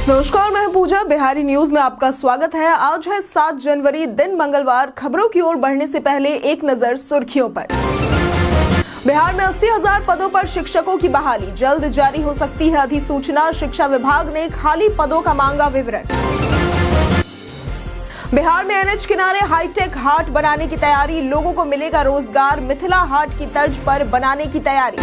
नमस्कार, मैं पूजा। बिहारी न्यूज में आपका स्वागत है। आज है 7 जनवरी, दिन मंगलवार। खबरों की ओर बढ़ने से पहले एक नजर सुर्खियों पर। बिहार में 80,000 पदों पर शिक्षकों की बहाली, जल्द जारी हो सकती है अधिसूचना। शिक्षा विभाग ने खाली पदों का मांगा विवरण। बिहार में एनएच किनारे हाईटेक हाट बनाने की तैयारी, लोगों को मिलेगा रोजगार। मिथिला हाट की तर्ज पर बनाने की तैयारी।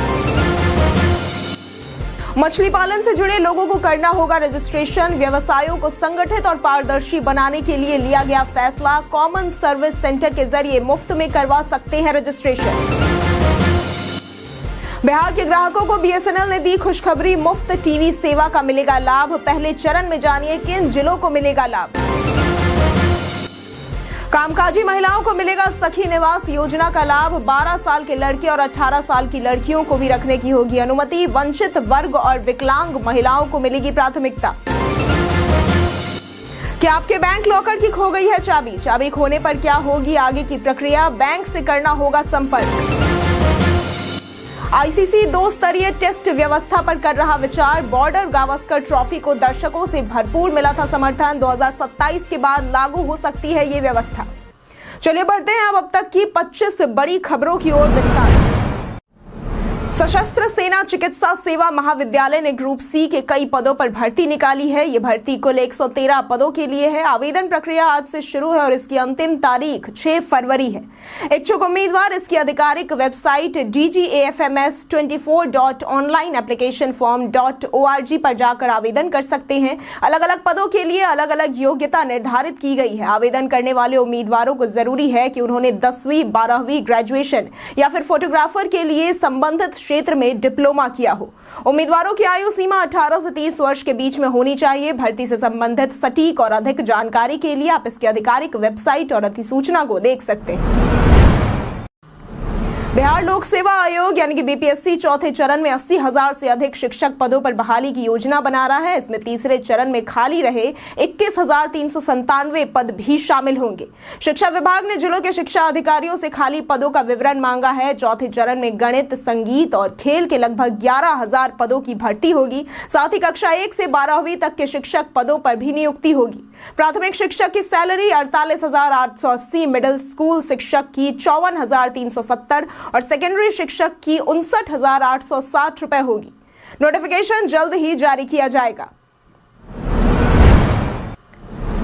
मछली पालन से जुड़े लोगों को करना होगा रजिस्ट्रेशन। व्यवसायों को संगठित और पारदर्शी बनाने के लिए लिया गया फैसला। कॉमन सर्विस सेंटर के जरिए मुफ्त में करवा सकते हैं रजिस्ट्रेशन। बिहार के ग्राहकों को बीएसएनएल ने दी खुशखबरी, मुफ्त टीवी सेवा का मिलेगा लाभ। पहले चरण में जानिए किन जिलों को मिलेगा लाभ। कामकाजी महिलाओं को मिलेगा सखी निवास योजना का लाभ। 12 साल के लड़के और 18 साल की लड़कियों को भी रखने की होगी अनुमति। वंचित वर्ग और विकलांग महिलाओं को मिलेगी प्राथमिकता। क्या आपके बैंक लॉकर की खो गई है चाबी? चाबी खोने पर क्या होगी आगे की प्रक्रिया? बैंक से करना होगा संपर्क। आईसीसी 2 स्तरीय टेस्ट व्यवस्था पर कर रहा विचार। बॉर्डर गावस्कर ट्रॉफी को दर्शकों से भरपूर मिला था समर्थन। 2027 के बाद लागू हो सकती है ये व्यवस्था। चलिए बढ़ते हैं अब तक की 25 बड़ी खबरों की ओर विस्तार। सशस्त्र सेना चिकित्सा सेवा महाविद्यालय ने ग्रुप सी के कई पदों पर भर्ती निकाली है। ये भर्ती कुल 113 पदों के लिए है। आवेदन प्रक्रिया आज से शुरू है और इसकी अंतिम तारीख 6 फरवरी है। इच्छुक उम्मीदवार इसकी आधिकारिक वेबसाइट dgafms24.onlineapplicationform.org पर जाकर आवेदन कर सकते हैं। अलग अलग पदों के लिए अलग अलग योग्यता निर्धारित की गई है। आवेदन करने वाले उम्मीदवारों को जरूरी है कि उन्होंने 10वीं 12वीं ग्रेजुएशन या फिर फोटोग्राफर के लिए संबंधित क्षेत्र में डिप्लोमा किया हो। उम्मीदवारों की आयु सीमा 18 से 30 वर्ष के बीच में होनी चाहिए। भर्ती से संबंधित सटीक और अधिक जानकारी के लिए आप इसकी आधिकारिक वेबसाइट और अधिसूचना को देख सकते हैं। बिहार लोक सेवा आयोग यानी कि बीपीएससी चौथे चरण में 80,000 से अधिक शिक्षक पदों पर बहाली की योजना बना रहा है। इसमें तीसरे चरण में खाली रहे 21,397 पद भी शामिल होंगे। शिक्षा विभाग ने जिलों के शिक्षा अधिकारियों से खाली पदों का विवरण मांगा है। चौथे चरण में गणित, संगीत और खेल के लगभग 11,000 पदों की भर्ती होगी। साथ ही कक्षा 1 से 12वीं तक के शिक्षक पदों पर भी नियुक्ति होगी। प्राथमिक शिक्षक की सैलरी 48,880, मिडिल स्कूल शिक्षक की 54,370 और सेकेंडरी शिक्षक की 59,860 रुपए होगी। नोटिफिकेशन जल्द ही जारी किया जाएगा।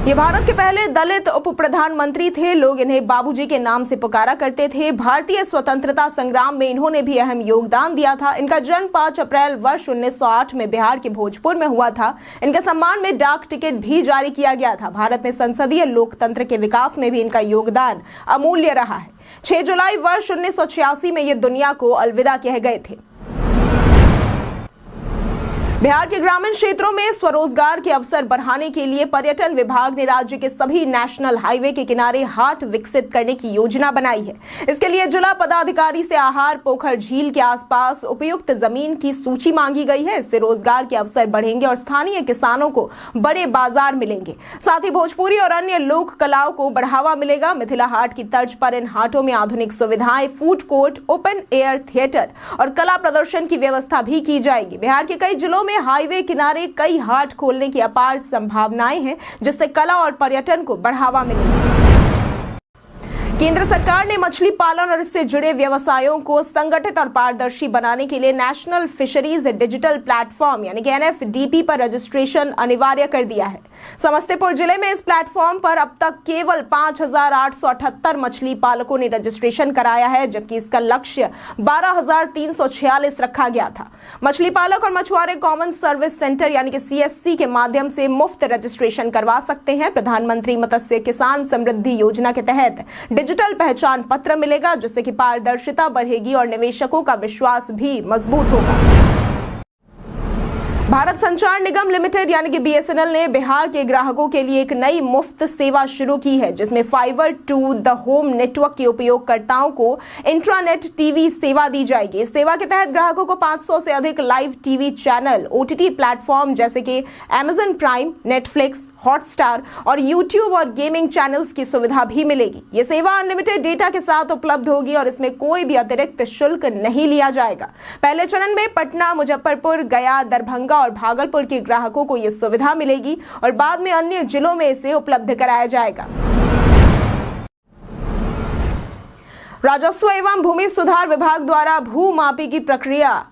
ये भारत के पहले दलित उप प्रधानमंत्री थे। लोग इन्हें बाबूजी के नाम से पुकारा करते थे। भारतीय स्वतंत्रता संग्राम में इन्होंने भी अहम योगदान दिया था। इनका जन्म 5 अप्रैल वर्ष 1908 में बिहार के भोजपुर में हुआ था। इनके सम्मान में डाक टिकट भी जारी किया गया था। भारत में संसदीय लोकतंत्र के विकास में भी इनका योगदान अमूल्य रहा है। 6 जुलाई वर्ष 1986 में ये दुनिया को अलविदा कह गए थे। बिहार के ग्रामीण क्षेत्रों में स्वरोजगार के अवसर बढ़ाने के लिए पर्यटन विभाग ने राज्य के सभी नेशनल हाईवे के किनारे हाट विकसित करने की योजना बनाई है। इसके लिए जिला पदाधिकारी से आहार पोखर झील के आसपास उपयुक्त जमीन की सूची मांगी गई है। इससे रोजगार के अवसर बढ़ेंगे और स्थानीय किसानों को बड़े बाजार मिलेंगे। साथ ही भोजपुरी और अन्य लोक कलाओं को बढ़ावा मिलेगा। मिथिला हाट की तर्ज पर इन हाटों में आधुनिक सुविधाएं, food court, open air theatre और कला प्रदर्शन की व्यवस्था भी की जाएगी। बिहार के कई जिलों में हाईवे किनारे कई हाट खोलने की अपार संभावनाएं हैं, जिससे कला और पर्यटन को बढ़ावा मिलेगा। केंद्र सरकार ने मछली पालन और इससे जुड़े व्यवसायों को संगठित और पारदर्शी बनाने के लिए नेशनल फिशरीज डिजिटल प्लेटफॉर्म यानी कि एनएफडीपी पर रजिस्ट्रेशन अनिवार्य कर दिया है। समस्तीपुर जिले में इस प्लेटफॉर्म पर अब तक केवल 5,878 मछली पालकों ने रजिस्ट्रेशन कराया है, जबकि इसका लक्ष्य 12,346 रखा गया था। मछली पालक और मछुआरे कॉमन सर्विस सेंटर यानी कि सीएससी के माध्यम से मुफ्त रजिस्ट्रेशन करवा सकते हैं। प्रधानमंत्री मत्स्य किसान समृद्धि योजना के तहत डिजिटल पहचान पत्र मिलेगा, जिससे कि पारदर्शिता बढ़ेगी और निवेशकों का विश्वास भी मजबूत होगा। भारत संचार निगम लिमिटेड यानी कि बीएसएनएल ने बिहार के ग्राहकों के लिए एक नई मुफ्त सेवा शुरू की है, जिसमें fibre to the home network के उपयोगकर्ताओं को इंट्रानेट टीवी सेवा दी जाएगी। इस सेवा के तहत ग्राहकों को 500 से अधिक live TV channel, OTT platform जैसे कि अमेजन प्राइम, नेटफ्लिक्स, हॉटस्टार और यूट्यूब और गेमिंग चैनल्स की सुविधा भी मिलेगी। ये सेवा अनलिमिटेड डेटा के साथ उपलब्ध होगी और इसमें कोई भी अतिरिक्त शुल्क नहीं लिया जाएगा। पहले चरण में पटना, मुजफ्फरपुर, गया, दरभंगा होगा और भागलपुर के ग्राहकों को यह सुविधा मिलेगी और बाद में अन्य जिलों में इसे उपलब्ध कराया जाएगा। राजस्व एवं भूमि सुधार विभाग द्वारा भू मापी की प्रक्रिया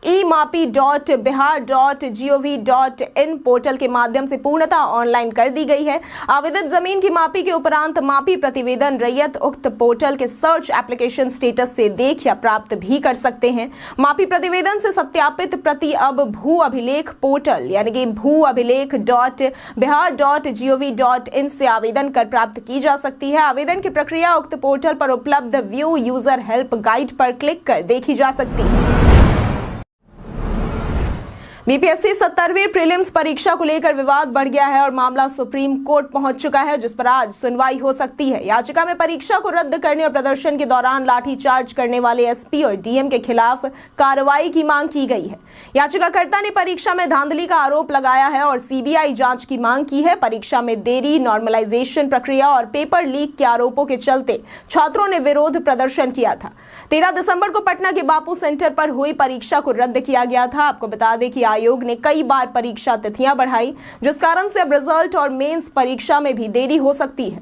emaapi.bihar.gov.in पोर्टल के माध्यम से पूर्णतः ऑनलाइन कर दी गई है। आवेदित जमीन की मापी के उपरांत मापी प्रतिवेदन रैयत उक्त पोर्टल के सर्च एप्लीकेशन स्टेटस से देख या प्राप्त भी कर सकते हैं। मापी प्रतिवेदन से सत्यापित प्रति अब भू अभिलेख पोर्टल यानी कि भूअभिलेख.bihar.gov.in से आवेदन कर प्राप्त की जा सकती है। आवेदन की प्रक्रिया उक्त पोर्टल पर उपलब्ध व्यू यूजर हेल्प गाइड पर क्लिक कर देखी जा सकती है। बीपीएससी 70वीं प्रीलिम्स परीक्षा को लेकर विवाद बढ़ गया है और मामला सुप्रीम कोर्ट पहुंच चुका है, जिस पर आज सुनवाई हो सकती है। याचिका में परीक्षा को रद्द करने और प्रदर्शन के दौरान लाठीचार्ज करने वाले एसपी और डीएम के खिलाफ कार्रवाई की मांग की गई है। याचिकाकर्ता ने परीक्षा में धांधली का आरोप लगाया है और सीबीआई जांच की मांग की है। परीक्षा में देरी, नॉर्मलाइजेशन प्रक्रिया और पेपर लीक के आरोपों के चलते छात्रों ने विरोध प्रदर्शन किया था। 13 दिसंबर को पटना के बापू सेंटर पर हुई परीक्षा को रद्द किया गया था। आपको बता दें कि आयोग ने कई बार परीक्षा तिथियां बढ़ाई, जिस कारण से अब रिजल्ट और मेंस परीक्षा में भी देरी हो सकती है।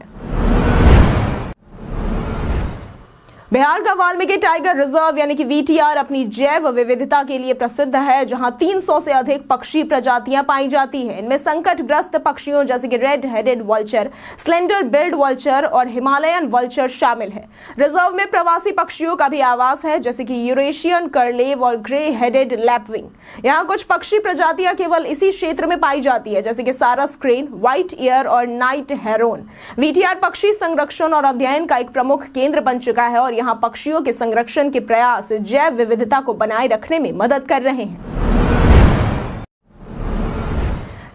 बिहार का वाल्मीकि टाइगर रिजर्व यानी कि वीटीआर अपनी जैव विविधता के लिए प्रसिद्ध है, जहां 300 से अधिक पक्षी प्रजातियां पाई जाती हैं। इनमें संकटग्रस्त पक्षियों जैसे कि red headed vulture, slender billed vulture और हिमालयन वल्चर शामिल है। रिजर्व में प्रवासी पक्षियों का भी आवास है, जैसे कि यूरेशियन कर्लेव और ग्रे हेडेड लैपविंग। यहाँ कुछ पक्षी प्रजातियां केवल इसी क्षेत्र में पाई जाती है, जैसे कि सारस क्रेन, व्हाइट ईयर और नाइट हेरोन। वीटीआर पक्षी संरक्षण और अध्ययन का एक प्रमुख केंद्र बन चुका है और यहाँ पक्षियों के संरक्षण के प्रयास जैव विविधता को बनाए रखने में मदद कर रहे हैं।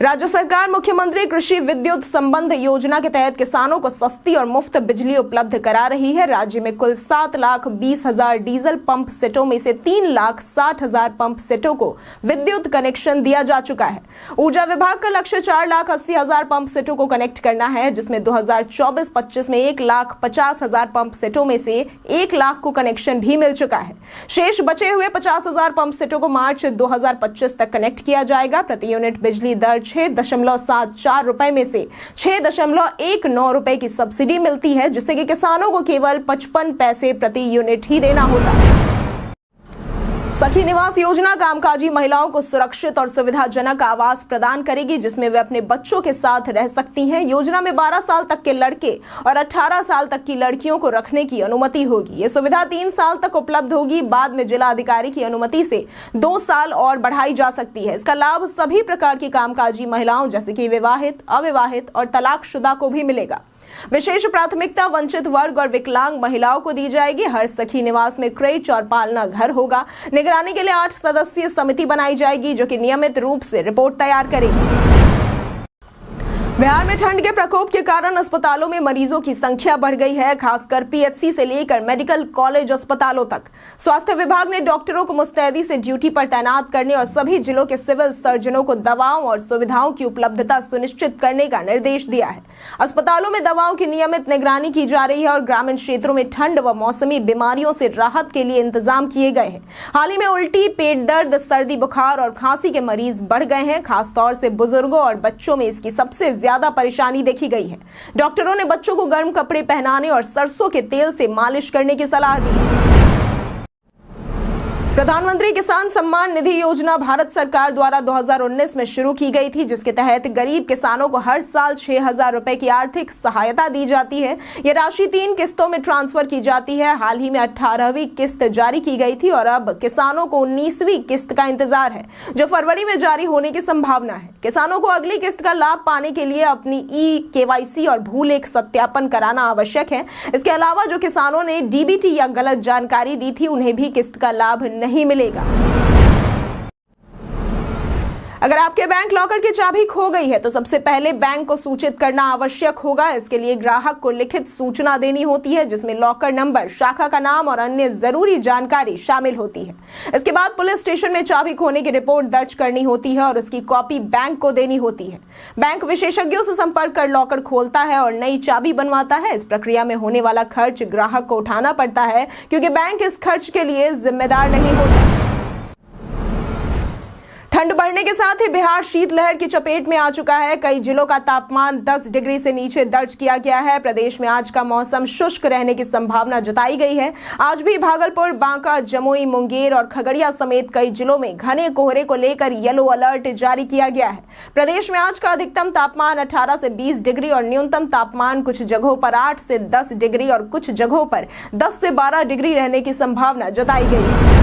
राज्य सरकार मुख्यमंत्री कृषि विद्युत संबंध योजना के तहत किसानों को सस्ती और मुफ्त बिजली उपलब्ध करा रही है। राज्य में कुल 7,20,000 डीजल पंप सेटों में से 3,60,000 पंप सेटों को विद्युत कनेक्शन दिया जा चुका है। ऊर्जा विभाग का लक्ष्य 4,80,000 पंप सेटों को कनेक्ट करना है, जिसमें 2024-25 में 1,50,000 पंप सेटों में से 1 लाख को कनेक्शन भी मिल चुका है। शेष बचे हुए 50,000 पंप सेटों को मार्च 2025 तक कनेक्ट किया जाएगा। प्रति यूनिट बिजली दर 6.74 रुपए में से 6.19 रुपए की सब्सिडी मिलती है, जिससे कि किसानों को केवल 55 पैसे प्रति यूनिट ही देना होता है। सखी निवास योजना कामकाजी महिलाओं को सुरक्षित और सुविधाजनक आवास प्रदान करेगी, जिसमें वे अपने बच्चों के साथ रह सकती हैं। योजना में 12 साल तक के लड़के और 18 साल तक की लड़कियों को रखने की अनुमति होगी। ये सुविधा 3 साल तक उपलब्ध होगी। बाद में जिला अधिकारी की अनुमति से 2 साल और बढ़ाई जा सकती है। इसका लाभ सभी प्रकार की कामकाजी महिलाओं जैसे कि विवाहित, अविवाहित और तलाकशुदा को भी मिलेगा। विशेष प्राथमिकता वंचित वर्ग और विकलांग महिलाओं को दी जाएगी। हर सखी निवास में क्रेच और पालना घर होगा। निगरानी के लिए 8 सदस्यीय समिति बनाई जाएगी, जो कि नियमित रूप से रिपोर्ट तैयार करेगी। बिहार में ठंड के प्रकोप के कारण अस्पतालों में मरीजों की संख्या बढ़ गई है, खासकर पीएचसी से लेकर मेडिकल कॉलेज अस्पतालों तक। स्वास्थ्य विभाग ने डॉक्टरों को मुस्तैदी से ड्यूटी पर तैनात करने और सभी जिलों के सिविल सर्जनों को दवाओं और सुविधाओं की उपलब्धता सुनिश्चित करने का निर्देश दिया है। अस्पतालों में दवाओं की नियमित निगरानी की जा रही है और ग्रामीण क्षेत्रों में ठंड व मौसमी बीमारियों से राहत के लिए इंतजाम किए गए हैं। हाल ही में उल्टी, पेट दर्द, सर्दी, बुखार और खांसी के मरीज बढ़ गए हैं। खासतौर से बुजुर्गों और बच्चों में इसकी सबसे ज्यादा परेशानी देखी गई है। डॉक्टरों ने बच्चों को गर्म कपड़े पहनाने और सरसों के तेल से मालिश करने की सलाह दी। प्रधानमंत्री किसान सम्मान निधि योजना भारत सरकार द्वारा 2019 में शुरू की गई थी, जिसके तहत गरीब किसानों को हर साल 6,000 रुपए की आर्थिक सहायता दी जाती है। यह राशि 3 किस्तों में ट्रांसफर की जाती है। हाल ही में 18वीं किस्त जारी की गई थी और अब किसानों को 19वीं किस्त का इंतजार है, जो फरवरी में जारी होने की संभावना है। किसानों को अगली किस्त का लाभ पाने के लिए अपनी KYC और भूलेख सत्यापन कराना आवश्यक है। इसके अलावा जो किसानों ने डीबीटी या गलत जानकारी दी थी, उन्हें भी किस्त का लाभ नहीं मिलेगा। अगर आपके बैंक लॉकर की चाबी खो गई है तो सबसे पहले बैंक को सूचित करना आवश्यक होगा। इसके लिए ग्राहक को लिखित सूचना देनी होती है, जिसमें लॉकर नंबर, शाखा का नाम और अन्य जरूरी जानकारी शामिल होती है। इसके बाद पुलिस स्टेशन में चाबी खोने की रिपोर्ट दर्ज करनी होती है और उसकी कॉपी बैंक को देनी होती है। बैंक विशेषज्ञों से संपर्क कर लॉकर खोलता है और नई चाबी बनवाता है। इस प्रक्रिया में होने वाला खर्च ग्राहक को उठाना पड़ता है, क्योंकि बैंक इस खर्च के लिए जिम्मेदार नहीं होता। ठंड बढ़ने के साथ ही बिहार शीतलहर की चपेट में आ चुका है। कई जिलों का तापमान 10 डिग्री से नीचे दर्ज किया गया है। प्रदेश में आज का मौसम शुष्क रहने की संभावना जताई गई है। आज भी भागलपुर, बांका, जमुई, मुंगेर और खगड़िया समेत कई जिलों में घने कोहरे को लेकर येलो अलर्ट जारी किया गया है। प्रदेश में आज का अधिकतम तापमान 18 से 20 डिग्री और न्यूनतम तापमान कुछ जगहों पर 8 से 10 डिग्री और कुछ जगहों पर 10 से 12 डिग्री रहने की संभावना जताई गई है।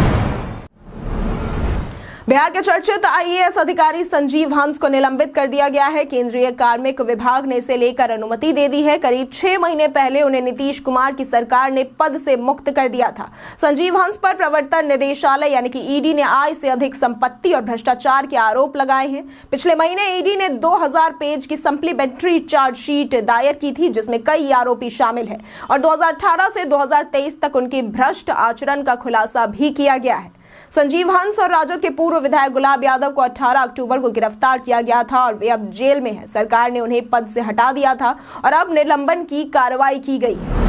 बिहार के चर्चित आईएएस अधिकारी संजीव हंस को निलंबित कर दिया गया है। केंद्रीय कार्मिक विभाग ने इसे लेकर अनुमति दे दी है। करीब 6 महीने पहले उन्हें नीतीश कुमार की सरकार ने पद से मुक्त कर दिया था। संजीव हंस पर प्रवर्तन निदेशालय यानी कि ईडी ने आय से अधिक संपत्ति और भ्रष्टाचार के आरोप लगाए हैं। पिछले महीने ईडी ने 2000 पेज की सप्लीमेंट्री चार्जशीट दायर की थी, जिसमें कई आरोपी शामिल हैं और 2018 से 2023 तक उनकी भ्रष्ट आचरण का खुलासा भी किया गया है। संजीव हंस और राजद के पूर्व विधायक गुलाब यादव को 18 अक्टूबर को गिरफ्तार किया गया था और वे अब जेल में हैं। सरकार ने उन्हें पद से हटा दिया था और अब निलंबन की कार्रवाई की गई है।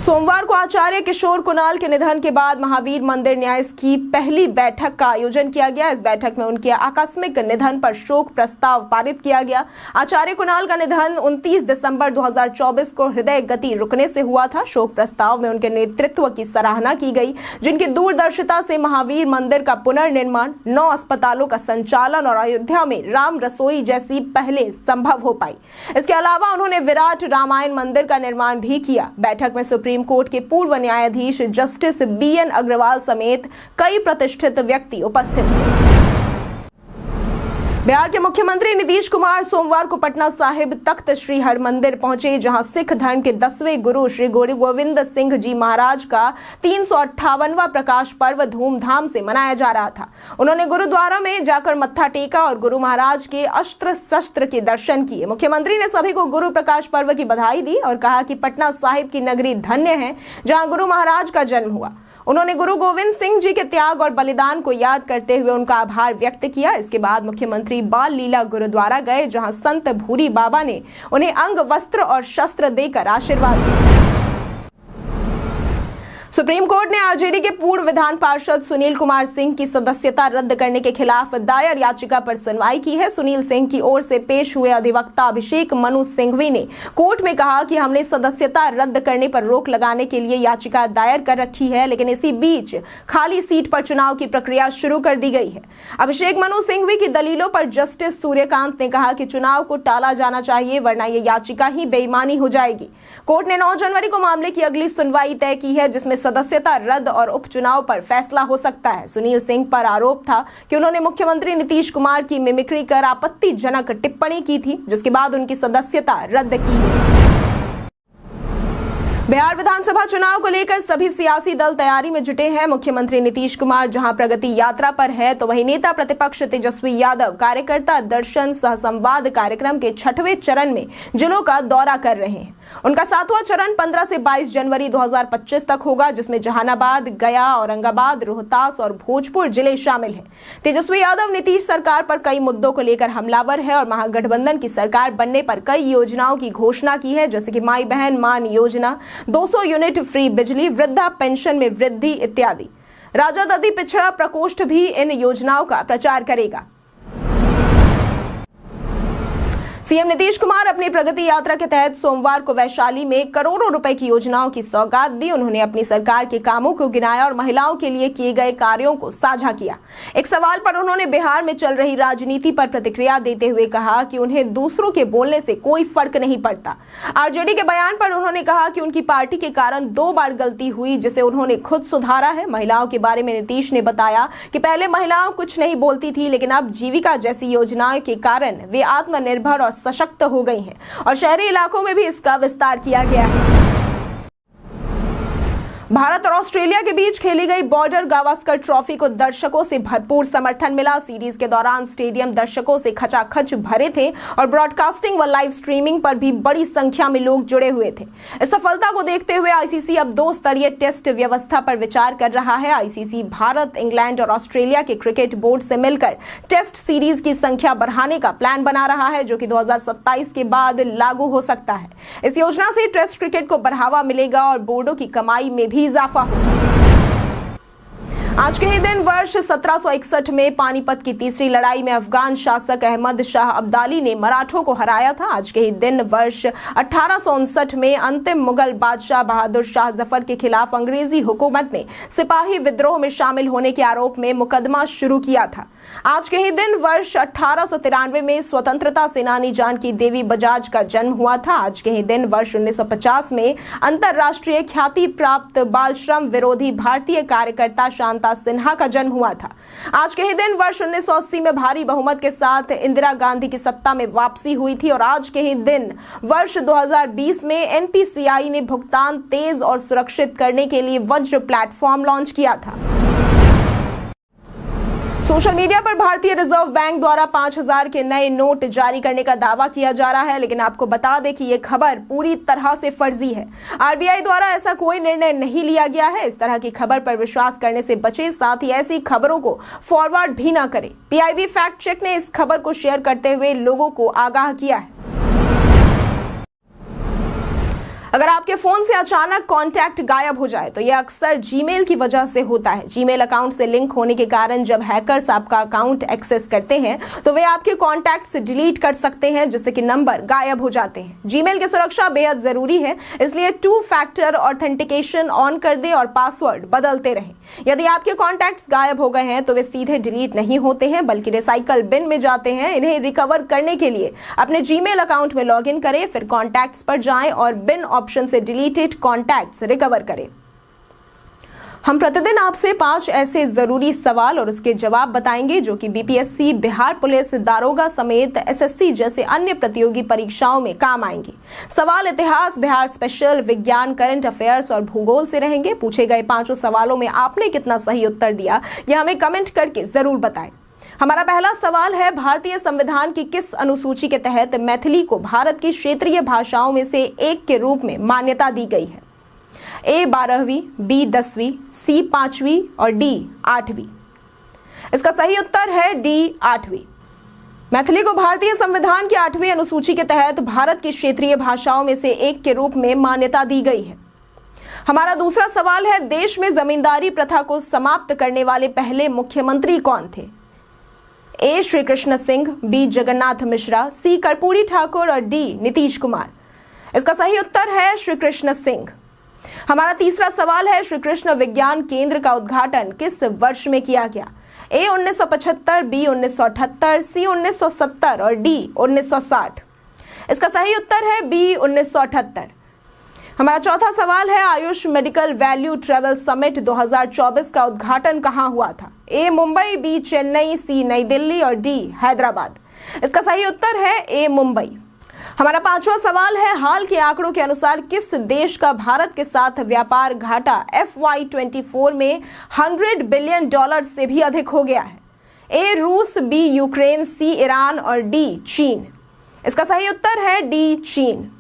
सोमवार को आचार्य किशोर कुणाल के निधन के बाद महावीर मंदिर न्यास की पहली बैठक का आयोजन किया गया। इस बैठक में उनके आकस्मिक निधन पर शोक प्रस्ताव पारित किया गया। आचार्य कुणाल का निधन 29 दिसंबर 2024 को हृदय गति रुकने से हुआ था। शोक प्रस्ताव में उनके नेतृत्व की सराहना की गई, जिनकी दूरदर्शिता से महावीर मंदिर का पुनर्निर्माण, 9 अस्पतालों का संचालन और अयोध्या में राम रसोई जैसी पहले संभव हो पाई। इसके अलावा उन्होंने विराट रामायण मंदिर का निर्माण भी किया। बैठक में सुप्रीम कोर्ट के पूर्व न्यायाधीश जस्टिस BN अग्रवाल समेत कई प्रतिष्ठित व्यक्ति उपस्थित थे। बिहार के मुख्यमंत्री नीतीश कुमार सोमवार को पटना साहिब तख्त श्री हरमंदिर पहुंचे, जहां सिख धर्म के 10वें गुरु श्री गुरु गोविंद सिंह जी महाराज का 358वां प्रकाश पर्व धूमधाम से मनाया जा रहा था। उन्होंने गुरुद्वारा में जाकर मत्था टेका और गुरु महाराज के अस्त्र शस्त्र के दर्शन किए। मुख्यमंत्री ने सभी को गुरु प्रकाश पर्व की बधाई दी और कहा कि पटना साहिब की नगरी धन्य है, जहां गुरु महाराज का जन्म हुआ। उन्होंने गुरु गोविंद सिंह जी के त्याग और बलिदान को याद करते हुए उनका आभार व्यक्त किया। इसके बाद मुख्यमंत्री बाल लीला गुरुद्वारा गए, जहां संत भूरी बाबा ने उन्हें अंग वस्त्र और शस्त्र देकर आशीर्वाद दिया। सुप्रीम कोर्ट ने आरजेडी के पूर्व विधान पार्षद सुनील कुमार सिंह की सदस्यता रद्द करने के खिलाफ दायर याचिका पर सुनवाई की है। सुनील सिंह की ओर से पेश हुए अधिवक्ता अभिषेक मनु सिंघवी ने कोर्ट में कहा कि हमने सदस्यता रद्द करने पर रोक लगाने के लिए याचिका दायर कर रखी है, लेकिन इसी बीच खाली सीट पर चुनाव की प्रक्रिया शुरू कर दी गई है। अभिषेक मनु सिंघवी की दलीलों पर जस्टिस सूर्यकांत ने कहा कि चुनाव को टाला जाना चाहिए, वरना यह याचिका ही बेईमानी हो जाएगी। कोर्ट ने 9 जनवरी को मामले की अगली सुनवाई तय की है, जिसमें सदस्यता रद्द और उपचुनाव पर फैसला हो सकता है। सुनील सिंह पर आरोप था कि उन्होंने मुख्यमंत्री नीतीश कुमार की मिमिक्री कर आपत्तिजनक टिप्पणी की थी, जिसके बाद उनकी सदस्यता रद्द की गई। बिहार विधानसभा चुनाव को लेकर सभी सियासी दल तैयारी में जुटे हैं। मुख्यमंत्री नीतीश कुमार जहां प्रगति यात्रा पर है, तो वहीं नेता प्रतिपक्ष तेजस्वी यादव कार्यकर्ता दर्शन सह संवाद कार्यक्रम के 6वें चरण में जिलों का दौरा कर रहे हैं। उनका 7वां चरण 15 से 22 जनवरी 2025 तक होगा, जिसमें जहानाबाद, गया, औरंगाबाद, रोहतास और भोजपुर जिले शामिल हैं। तेजस्वी यादव नीतीश सरकार पर कई मुद्दों को लेकर हमलावर है और महागठबंधन की सरकार बनने पर कई योजनाओं की घोषणा की है, जैसे कि माई बहन मान योजना, 200 यूनिट फ्री बिजली, वृद्धा पेंशन में वृद्धि इत्यादि। राजद अति पिछड़ा प्रकोष्ठ भी इन योजनाओं का प्रचार करेगा। सीएम नीतीश कुमार अपनी प्रगति यात्रा के तहत सोमवार को वैशाली में करोड़ों रुपए की योजनाओं की सौगात दी। उन्होंने अपनी सरकार के कामों को गिनाया और महिलाओं के लिए किए गए कार्यों को साझा किया। एक सवाल पर उन्होंने बिहार में चल रही राजनीति पर प्रतिक्रिया देते हुए कहा कि उन्हें दूसरों के बोलने से कोई फर्क नहीं पड़ता। आरजेडी के बयान पर उन्होंने कहा कि उनकी पार्टी के कारण 2 बार गलती हुई, जिसे उन्होंने खुद सुधारा है। महिलाओं के बारे में नीतीश ने बताया कि पहले महिलाओं कुछ नहीं बोलती थी, लेकिन अब जीविका जैसी योजनाओं के कारण वे आत्मनिर्भर और सशक्त हो गई हैं और शहरी इलाकों में भी इसका विस्तार किया गया है। भारत और ऑस्ट्रेलिया के बीच खेली गई बॉर्डर गावस्कर ट्रॉफी को दर्शकों से भरपूर समर्थन मिला। सीरीज के दौरान स्टेडियम दर्शकों से खचाखच भरे थे और ब्रॉडकास्टिंग व लाइव स्ट्रीमिंग पर भी बड़ी संख्या में लोग जुड़े हुए थे। इस सफलता को देखते हुए आईसीसी अब 2 स्तरीय टेस्ट व्यवस्था पर विचार कर रहा है। आईसीसी भारत, इंग्लैंड और ऑस्ट्रेलिया के क्रिकेट बोर्ड से मिलकर टेस्ट सीरीज की संख्या बढ़ाने का प्लान बना रहा है, जो कि 2027 के बाद लागू हो सकता है। इस योजना से टेस्ट क्रिकेट को बढ़ावा मिलेगा और बोर्डों की कमाई में भी इजाफा होगा। आज के ही दिन वर्ष 1761 में पानीपत की तीसरी लड़ाई में अफगान शासक अहमद शाह अब्दाली ने मराठों को हराया था। आज के ही दिन वर्ष 1859 में अंतिम मुगल बादशाह बहादुर शाह जफर के खिलाफ अंग्रेजी हुकूमत ने सिपाही विद्रोह में शामिल होने के आरोप में मुकदमा शुरू किया था। आज के ही दिन वर्ष 1893 में स्वतंत्रता सेनानी जानकी देवी बजाज का जन्म हुआ था। आज के ही दिन वर्ष 1950 में अंतर्राष्ट्रीय ख्याति प्राप्त बाल श्रम विरोधी भारतीय कार्यकर्ता शांता सिन्हा का जन्म हुआ था। आज के ही दिन वर्ष 1980 में भारी बहुमत के साथ इंदिरा गांधी की सत्ता में वापसी हुई थी और आज के ही दिन वर्ष 2020 में एनपीसीआई ने भुगतान तेज और सुरक्षित करने के लिए वज्र प्लेटफॉर्म लॉन्च किया था। सोशल मीडिया पर भारतीय रिजर्व बैंक द्वारा 5000 के नए नोट जारी करने का दावा किया जा रहा है, लेकिन आपको बता दें कि यह खबर पूरी तरह से फर्जी है। आरबीआई द्वारा ऐसा कोई निर्णय नहीं लिया गया है। इस तरह की खबर पर विश्वास करने से बचें, साथ ही ऐसी खबरों को फॉरवर्ड भी ना करें। पीआईबी फैक्ट चेक ने इस खबर को शेयर करते हुए लोगों को आगाह किया है। अगर आपके फोन से अचानक कांटेक्ट गायब हो जाए तो यह अक्सर जीमेल की वजह से होता है। जीमेल अकाउंट से लिंक होने के कारण जब हैकर्स आपका अकाउंट एक्सेस करते हैं तो वे आपके कॉन्टैक्ट्स डिलीट कर सकते हैं, जिससे कि नंबर गायब हो जाते हैं। जीमेल की सुरक्षा बेहद जरूरी है, इसलिए 2 फैक्टर ऑथेंटिकेशन ऑन कर दें और पासवर्ड बदलते रहें। यदि आपके कॉन्टैक्ट्स गायब हो गए हैं तो वे सीधे डिलीट नहीं होते हैं बल्कि रिसाइकल बिन में जाते हैं। इन्हें रिकवर करने के लिए अपने जीमेल अकाउंट में लॉग इन करें, फिर कॉन्टैक्ट्स पर जाएं और बिन ऑप्शन से डिलीटेड कॉन्टैक्ट्स रिकवर करें। हम प्रतिदिन आपसे 5 ऐसे जरूरी सवाल और उसके जवाब बताएंगे जो कि बीपीएससी, बिहार पुलिस, दारोगा समेत एसएससी जैसे अन्य प्रतियोगी परीक्षाओं में काम आएंगे। सवाल इतिहास, बिहार स्पेशल, विज्ञान, करंट अफेयर्स और भूगोल से रहेंगे। पूछे गए 5 सवालों में आपने कितना सही उत्तर दिया यह हमें कमेंट करके जरूर बताएं। हमारा पहला सवाल है, भारतीय संविधान की किस अनुसूची के तहत मैथिली को भारत की क्षेत्रीय भाषाओं में से एक के रूप में मान्यता दी गई है? ए 12वीं, बी 10वीं, सी 5वीं और डी 8वीं। इसका सही उत्तर है डी 8वीं। मैथिली को भारतीय संविधान की 8वीं अनुसूची के तहत भारत की क्षेत्रीय भाषाओं में से एक के रूप में मान्यता दी गई है। हमारा दूसरा सवाल है, देश में जमींदारी प्रथा को समाप्त करने वाले पहले मुख्यमंत्री कौन थे? ए श्री कृष्ण सिंह, बी जगन्नाथ मिश्रा, सी कर्पूरी ठाकुर और डी नीतीश कुमार। इसका सही उत्तर है श्री कृष्ण सिंह। हमारा तीसरा सवाल है, श्री कृष्ण विज्ञान केंद्र का उद्घाटन किस वर्ष में किया गया? ए 1975, बी 1978, सी 1970 और डी 1960। इसका सही उत्तर है बी 1978। हमारा चौथा सवाल है, Ayush medical value travel summit 2024 का उद्घाटन कहां हुआ था? ए मुंबई, बी चेन्नई, सी नई दिल्ली और डी हैदराबाद। इसका सही उत्तर है ए मुंबई। हमारा पांचवा सवाल है, हाल के आंकड़ों के अनुसार किस देश का भारत के साथ व्यापार घाटा FY24 में $100 बिलियन से भी अधिक हो गया है? ए रूस, बी यूक्रेन, सी ईरान और डी चीन। इसका सही उत्तर है डी चीन।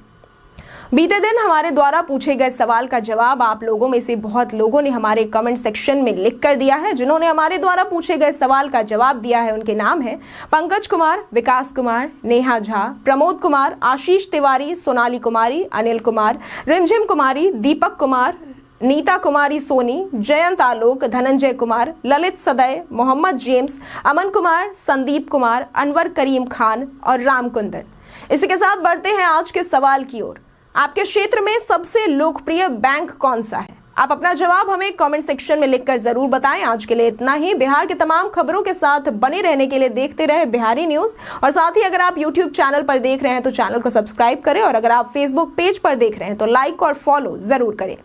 बीते दिन हमारे द्वारा पूछे गए सवाल का जवाब आप लोगों में से बहुत लोगों ने हमारे कमेंट सेक्शन में लिख कर दिया है। जिन्होंने हमारे द्वारा पूछे गए सवाल का जवाब दिया है उनके नाम है पंकज कुमार, विकास कुमार, नेहा झा, प्रमोद कुमार, आशीष तिवारी, सोनाली कुमारी, अनिल कुमार, रिमझिम कुमारी, दीपक कुमार, नीता कुमारी सोनी, जयंत आलोक, धनंजय कुमार, ललित सदय, मोहम्मद जेम्स, अमन कुमार, संदीप कुमार, अनवर करीम खान और राम कुंदन। इसी के साथ बढ़ते हैं आज के सवाल की ओर। आपके क्षेत्र में सबसे लोकप्रिय बैंक कौन सा है? आप अपना जवाब हमें कमेंट सेक्शन में लिखकर जरूर बताएं। आज के लिए इतना ही। बिहार के तमाम खबरों के साथ बने रहने के लिए देखते रहे बिहारी न्यूज, और साथ ही अगर आप यूट्यूब चैनल पर देख रहे हैं तो चैनल को सब्सक्राइब करें, और अगर आप फेसबुक पेज पर देख रहे हैं तो लाइक और फॉलो जरूर करें।